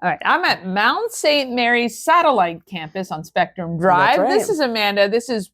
All right. I'm at Mount St. Mary's Satellite Campus on Spectrum Drive. That's right. This is Amanda. This is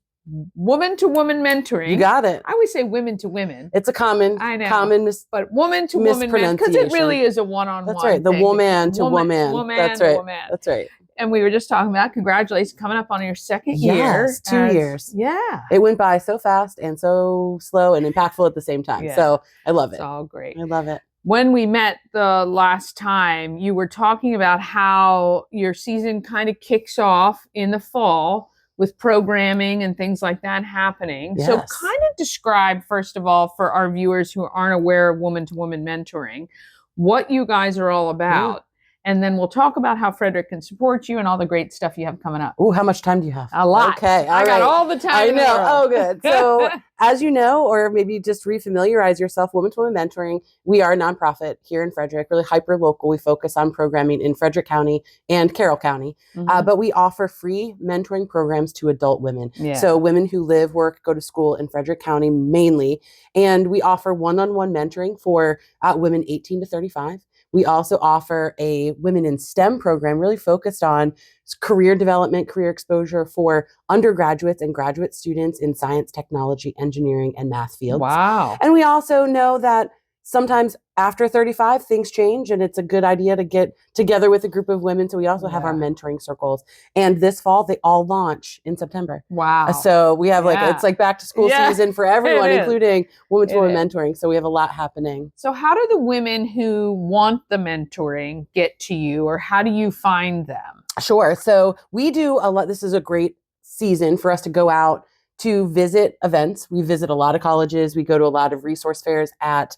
woman to woman mentoring. You got it. I always say women to women. It's a common, I know, but woman to woman, because it really is a one-on-one. That's right. The thing. woman to woman. Woman. That's right. Woman. That's right. And we were just talking about congratulations coming up on your second year. Yes, 2 years. Yeah. It went by so fast and so slow and impactful at the same time. Yeah. So I love it. It's all great. I love it. When we met the last time, you were talking about how your season kind of kicks off in the fall with programming and things like that happening. Yes. So kind of describe, first of all, for our viewers who aren't aware of woman-to-woman mentoring, what you guys are all about. And then we'll talk about how Frederick can support you and all the great stuff you have coming up. Oh, how much time do you have? A lot. Okay. I got all the time. I in the know. world. Oh, good. So as you know, or maybe just refamiliarize yourself, Woman to Woman Mentoring, we are a nonprofit here in Frederick, really hyper local. We focus on programming in Frederick County and Carroll County, but we offer free mentoring programs to adult women. Yeah. So women who live, work, go to school in Frederick County mainly. And we offer one-on-one mentoring for women 18 to 35. We also offer a Women in STEM program really focused on career development, career exposure for undergraduates and graduate students in science, technology, engineering, and math fields. Wow. And we also know that sometimes after 35, things change, and it's a good idea to get together with a group of women. So we also have our mentoring circles. And this fall, they all launch in September. Wow. So we have it's like back to school season for everyone, including Woman to Woman Mentoring. So we have a lot happening. So how do the women who want the mentoring get to you, or how do you find them? Sure. So we do a lot. This is a great season for us to go out to visit events. We visit a lot of colleges. We go to a lot of resource fairs at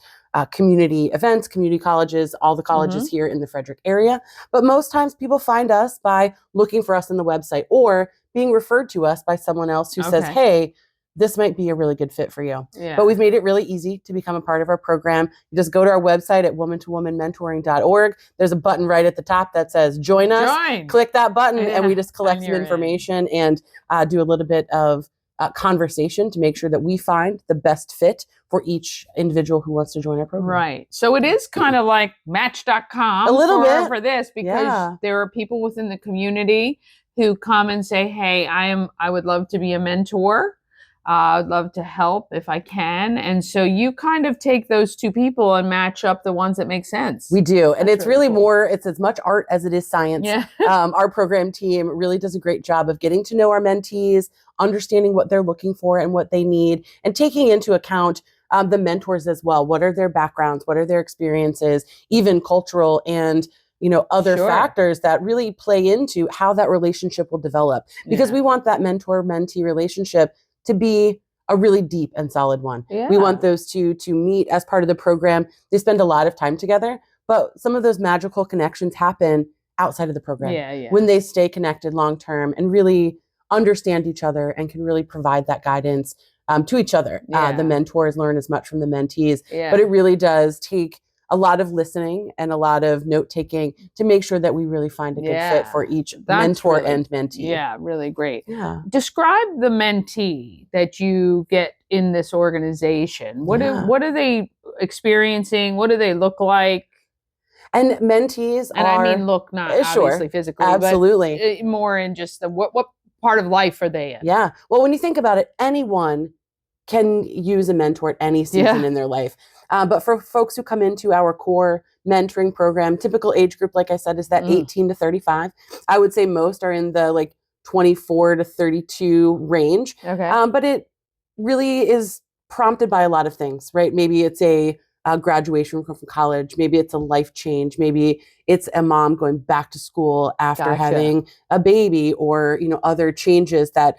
community events, community colleges, all the colleges here in the Frederick area. But most times people find us by looking for us on the website or being referred to us by someone else who says, hey, this might be a really good fit for you. Yeah. But we've made it really easy to become a part of our program. You just go to our website at womantowomanmentoring.org. There's a button right at the top that says join us. Click that button and we just collect some information and do a little bit of conversation to make sure that we find the best fit for each individual who wants to join our program. Right. So it is kind of like Match.com a little bit for this, because there are people within the community who come and say, hey, I would love to be a mentor. I'd love to help if I can. And so you kind of take those two people and match up the ones that make sense. We do. And it's really more, it's as much art as it is science. Yeah. Our program team really does a great job of getting to know our mentees, understanding what they're looking for and what they need, and taking into account the mentors as well. What are their backgrounds? What are their experiences, even cultural and other factors that really play into how that relationship will develop. Because we want that mentor-mentee relationship to be a really deep and solid one. Yeah. We want those two to meet as part of the program. They spend a lot of time together, but some of those magical connections happen outside of the program when they stay connected long-term and really understand each other and can really provide that guidance to each other. The mentors learn as much from the mentees, but it really does take a lot of listening and a lot of note-taking to make sure that we really find a good fit for each mentor and mentee. Yeah, really great. Yeah. Describe the mentee that you get in this organization. What are they experiencing? What do they look like? And mentees I mean, look, not obviously physically, absolutely, but more in just the what part of life are they in? Yeah. Well, when you think about it, anyone can use a mentor at any season in their life. But for folks who come into our core mentoring program, typical age group, like I said, is that 18 to 35. I would say most are in the 24 to 32 range. Okay. But it really is prompted by a lot of things, right? Maybe it's a graduation from college. Maybe it's a life change. Maybe it's a mom going back to school after having a baby, or other changes that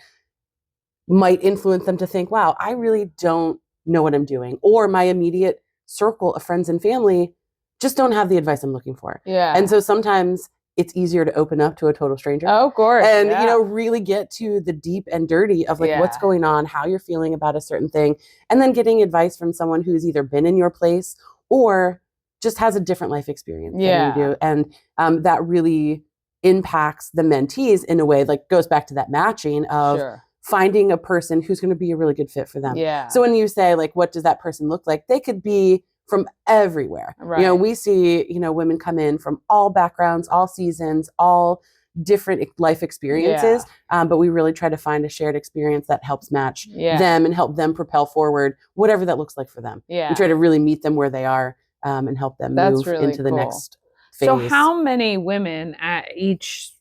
might influence them to think, wow, I really don't know what I'm doing. Or my immediate circle of friends and family just don't have the advice I'm looking for. Yeah. And so sometimes it's easier to open up to a total stranger. Oh, of course. And, really get to the deep and dirty of what's going on, how you're feeling about a certain thing, and then getting advice from someone who's either been in your place or just has a different life experience than you do. And that really impacts the mentees in a way, goes back to that matching of finding a person who's going to be a really good fit for them. Yeah. So when you say, what does that person look like? They could be from everywhere. Right. We see, women come in from all backgrounds, all seasons, all different life experiences. But we really try to find a shared experience that helps match them and help them propel forward, whatever that looks like for them. We try to really meet them where they are and help them move really into the next phase. So how many women at each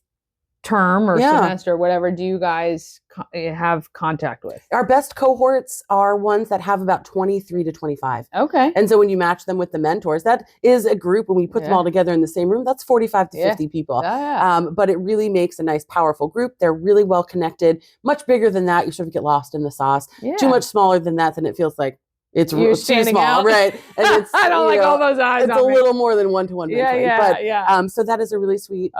term or semester, whatever, do you guys have contact with? Our best cohorts are ones that have about 23 to 25. Okay. And so when you match them with the mentors, that is a group. When we put them all together in the same room, that's 45 to 50 people. But it really makes a nice, powerful group. They're really well connected. Much bigger than that, you sort of get lost in the sauce. Too much smaller than that, then it feels like it's too small, out. right? And it's, I don't like all those eyes. It's a little more than one-to-one mentoring. But so that is a really sweet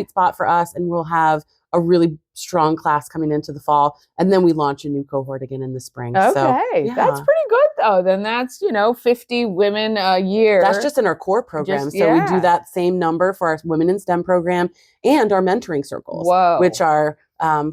spot for us, and we'll have a really strong class coming into the fall, and then we launch a new cohort again in the spring. Okay, so, that's pretty good though. Then that's 50 women a year. That's just in our core program. So we do that same number for our Women in STEM program and our mentoring circles, which are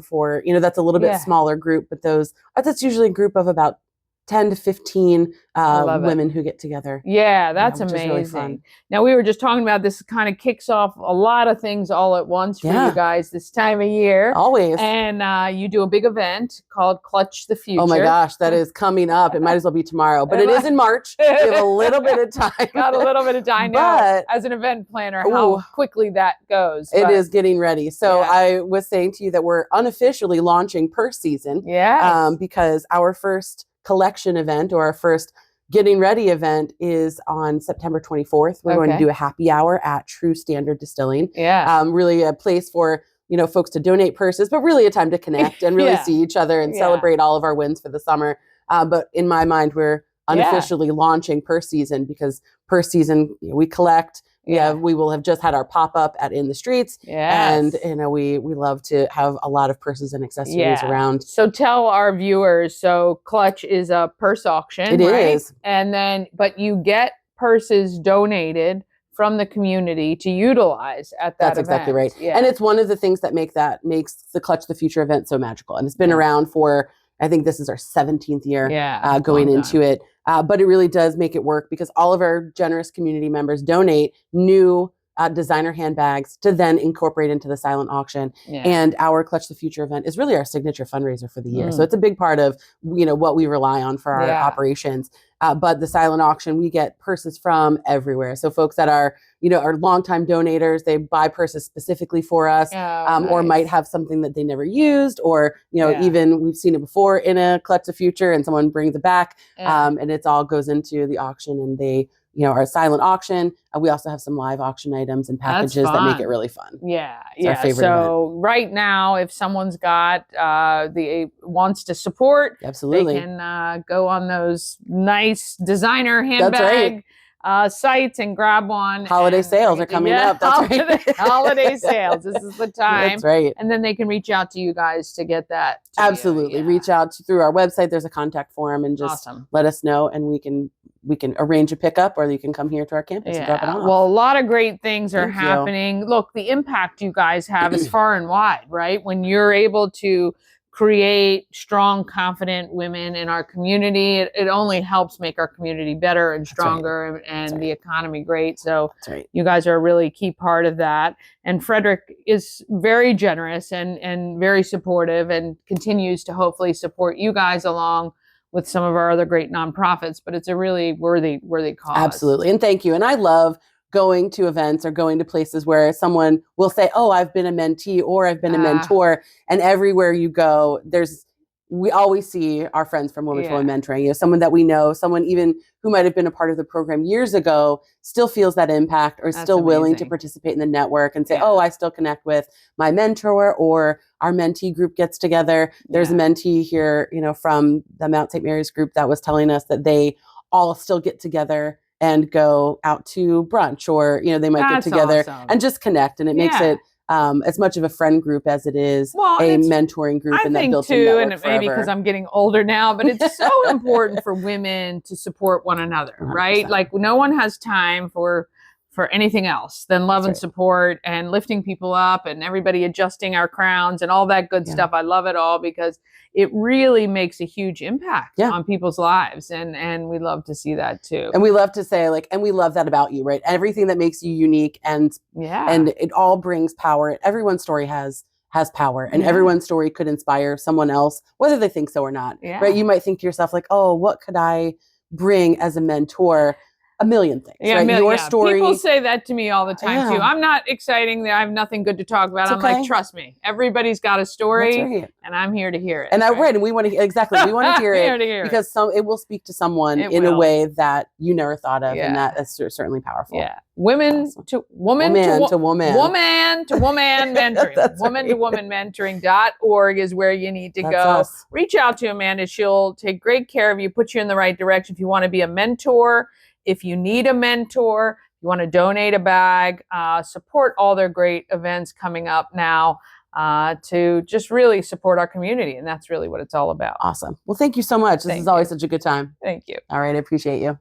for that's a little bit smaller group, but that's usually a group of about 10 to 15 women who get together. Yeah, that's amazing. Really fun. Now, we were just talking about this kind of kicks off a lot of things all at once for you guys this time of year. Always. And you do a big event called Clutch the Future. Oh my gosh, that is coming up. It might as well be tomorrow, but it is in March. We have a little bit of time. Got a little bit of time now as an event planner, how quickly that goes. It is getting ready. So I was saying to you that we're unofficially launching purse season. Because our first collection event, or our first getting ready event, is on September 24th. We're going to do a happy hour at True Standard Distilling. Really a place for folks to donate purses, but really a time to connect and really see each other and celebrate all of our wins for the summer. But in my mind, we're unofficially launching purse season, because purse season, we collect. We will have just had our pop-up at In the Streets. And we love to have a lot of purses and accessories around. So tell our viewers, so Clutch is a purse auction. It is. And then, but you get purses donated from the community to utilize at that event. That's exactly right. And it's one of the things that makes the Clutch the Future event so magical. And it's been around for, I think this is our 17th year going into it. But it really does make it work, because all of our generous community members donate new designer handbags to then incorporate into the silent auction. And our Clutch the Future event is really our signature fundraiser for the year. So it's a big part of what we rely on for our operations. But the silent auction, we get purses from everywhere. So folks that are longtime donators, they buy purses specifically for us, or might have something that they never used, or even we've seen it before in a Clutch the Future and someone brings it back, and it all goes into the auction, and they our silent auction. We also have some live auction items and packages that make it really fun. It's our favorite event. Right now, if someone's got wants to support, absolutely, they can go on those nice designer handbag sites and grab one. Holiday sales are coming up. That's right. Holiday sales. This is the time. That's right. And then they can reach out to you guys to get that. Absolutely. Reach out through our website. There's a contact form, and just let us know, and we can arrange a pickup, or you can come here to our campus and drop it off. Well, a lot of great things are happening. Look, the impact you guys have is far and wide, right? When you're able to create strong, confident women in our community, it only helps make our community better and stronger, and the economy great. So you guys are a really key part of that. And Frederick is very generous and very supportive, and continues to hopefully support you guys along with some of our other great nonprofits. But it's a really worthy cause. Absolutely. And thank you. And I love going to events or going to places where someone will say, oh, I've been a mentee, or I've been a mentor. And everywhere you go, we always see our friends from Women to Women Mentoring. Someone that we know, someone even who might have been a part of the program years ago, still feels that impact, or is still willing to participate in the network and say, oh, I still connect with my mentor, or our mentee group gets together. There's a mentee here, from the Mount St. Mary's group that was telling us that they all still get together and go out to brunch, or, they might get together and just connect. And it makes it as much of a friend group as it is a mentoring group. And that built in and maybe because I'm getting older now, but it's so important for women to support one another, 100%. Right? Like, no one has time for for anything else than love That's and right. support and lifting people up and everybody adjusting our crowns and all that good Yeah. stuff. I love it all because it really makes a huge impact Yeah. on people's lives. And we love to see that too. And we love to say, like, and we love that about you, right? Everything that makes you unique, and Yeah. it all brings power. Everyone's story has power, and Yeah. everyone's story could inspire someone else, whether they think so or not. Yeah. Right? You might think to yourself, like, oh, what could I bring as a mentor? A million things, Yeah, right? Your yeah. story. People say that to me all the time too. Yeah. I'm not exciting. I have nothing good to talk about. It's I'm like, okay. trust me, everybody's got a That's story, right. and I'm here to hear it. And right? and we want to exactly we want to hear Here it to hear it. because it will speak to someone It in a will. way that you never thought of, and Yeah. that's certainly powerful. Yeah, women Awesome. to woman, Woman to to woman. woman to woman mentoring. That's Woman to right. woman mentoring.org is where you need to That's go. us. Reach out to Amanda. She'll take great care of you, put you in the right direction. If you want to be a mentor, if you need a mentor, you want to donate a bag, support all their great events coming up now to just really support our community. And that's really what it's all about. Awesome. Well, thank you so much. This Thank is always you. such a good time. Thank you. All right. I appreciate you.